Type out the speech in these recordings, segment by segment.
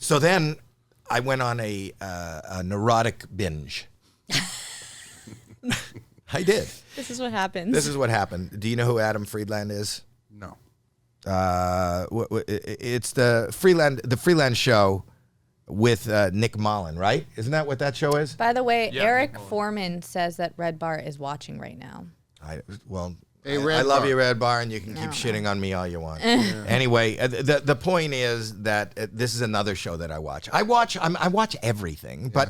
So then I went on a neurotic binge. I did. This is what happens. This is what happened. Do you know who Adam Friedland is? No. It's the Freeland show with Nick Mullen, right? Isn't that what that show is? By the way, Yeah, Eric Foreman says that Red Bar is watching right now. I Red love Bar. you, Red Bar, and you can keep shitting on me all you want. Anyway, the point is that this is another show that I watch. I watch everything, but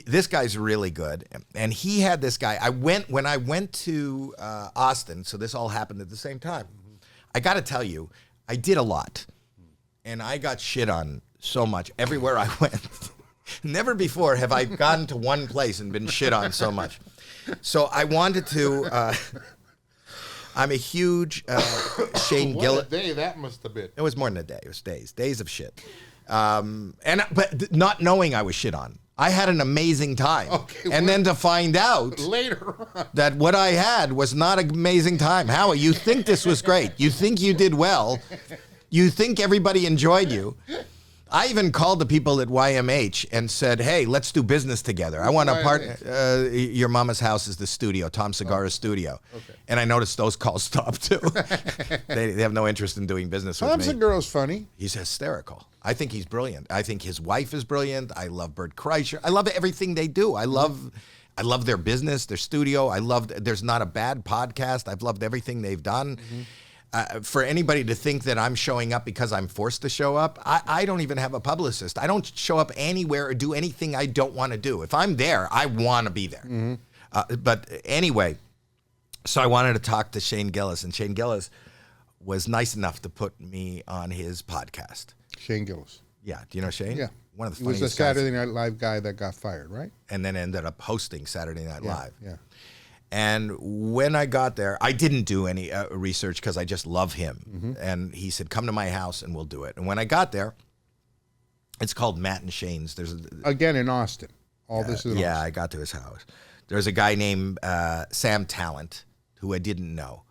this guy's really good. And he had this guy. When I went to Austin, so this all happened at the same time. I got to tell you, I did a lot, and I got shit on so much everywhere I went. Never before have I gotten to one place and been shit on so much. So I wanted to. I'm a huge Shane Gillis. What a day that must have been. It was more than a day. It was days of shit. But not knowing I was shit on, I had an amazing time. Okay, and then to find out later on that what I had was not an amazing time. Howie, you think this was great. You think you did well. You think everybody enjoyed you. I even called the people at YMH and said, hey, let's do business together. I want to partner. Your mama's house is the studio, Tom Segura's studio. Okay. And I noticed those calls stopped too. they have no interest in doing business with me. Tom Segura's funny. He's hysterical. I think he's brilliant. I think his wife is brilliant. I love Bert Kreischer. I love everything they do. I love their business, their studio. There's not a bad podcast. I've loved everything they've done. For anybody to think that I'm showing up because I'm forced to show up, I don't even have a publicist. I don't show up anywhere or do anything I don't want to do. If I'm there, I want to be there. But anyway, so I wanted to talk to Shane Gillis, and Shane Gillis was nice enough to put me on his podcast. Shane Gillis. Yeah, do you know Shane? Yeah. One of the He was funniest the guys. Saturday Night Live guy that got fired, right? And then ended up hosting Saturday Night Live. Yeah. And when I got there, I didn't do any research because I just love him. And he said, come to my house and we'll do it. And when I got there, it's called Matt and Shane's. Again in Austin. This is in yeah, Austin. I got to his house. There's a guy named Sam Tallent, who I didn't know,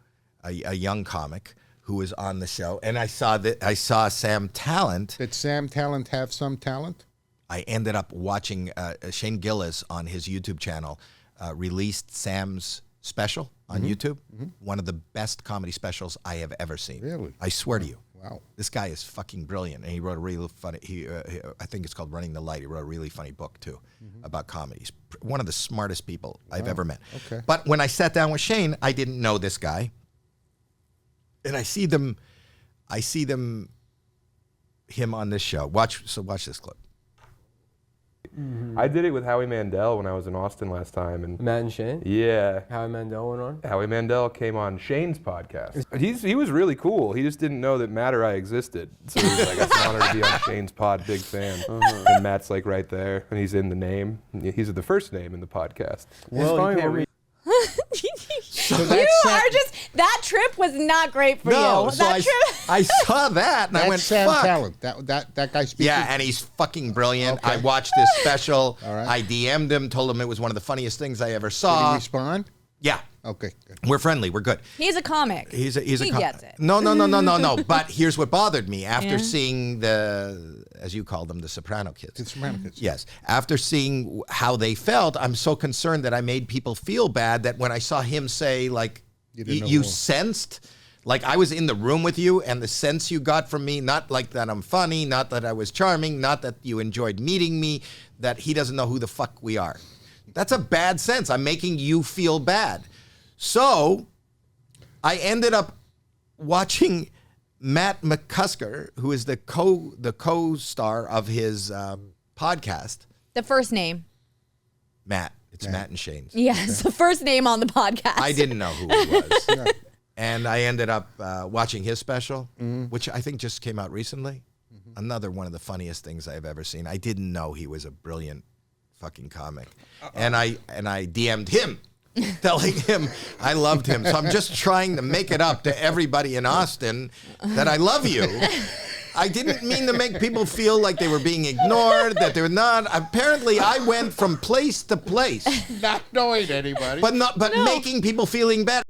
a young comic who was on the show. And I saw Sam Tallent. Did Sam Tallent have some talent? I ended up watching Shane Gillis on his YouTube channel. Released Sam's special on YouTube. One of the best comedy specials I have ever seen. Really? I swear to you. Wow. This guy is fucking brilliant. And he wrote a really funny, I think it's called Running the Light. He wrote a really funny book too about comedy. He's one of the smartest people I've ever met. Okay. But when I sat down with Shane, I didn't know this guy. And I see him on this show. Watch this clip. I did it with Howie Mandel when I was in Austin last time, and Matt and Shane? yeah, Howie Mandel went on? Howie Mandel came on Shane's podcast. He was really cool. He just didn't know that Matt or I existed, so he was like, "It's an honor to be on Shane's pod, big fan." And Matt's like right there, and he's in the name. He's the first name in the podcast. Well, you can't read. That trip was not great for No, you. so I saw that and I That's went, Sam fuck. Tallent. That guy speaks. Yeah, and he's fucking brilliant. Okay. I watched his special. All right. I DM'd him, told him it was one of the funniest things I ever Did he saw. respond? Yeah. Okay, good. We're friendly. We're good. He's a comic. He gets it. No. But here's what bothered me after seeing as you call them, the Soprano Kids. It's Soprano Kids. Yes. After seeing how they felt, I'm so concerned that I made people feel bad that when I saw him say, like, You didn't know you more. sensed, like I was in the room with you and the sense you got from me, not like that I'm funny, not that I was charming, not that you enjoyed meeting me, that he doesn't know who the fuck we are. That's a bad sense. I'm making you feel bad. So I ended up watching Matt McCusker, who is the co-star of his podcast. The first name. Matt. It's Matt and Shane's. Yes, the first name on the podcast. I didn't know who he was. And I ended up watching his special, which I think just came out recently. Another one of the funniest things I've ever seen. I didn't know he was a brilliant fucking comic. And I DM'd him, telling him I loved him. So I'm just trying to make it up to everybody in Austin that I love you. I didn't mean to make people feel like they were being ignored, that they're not. Apparently, I went from place to place. Not knowing anybody. But making people feeling bad.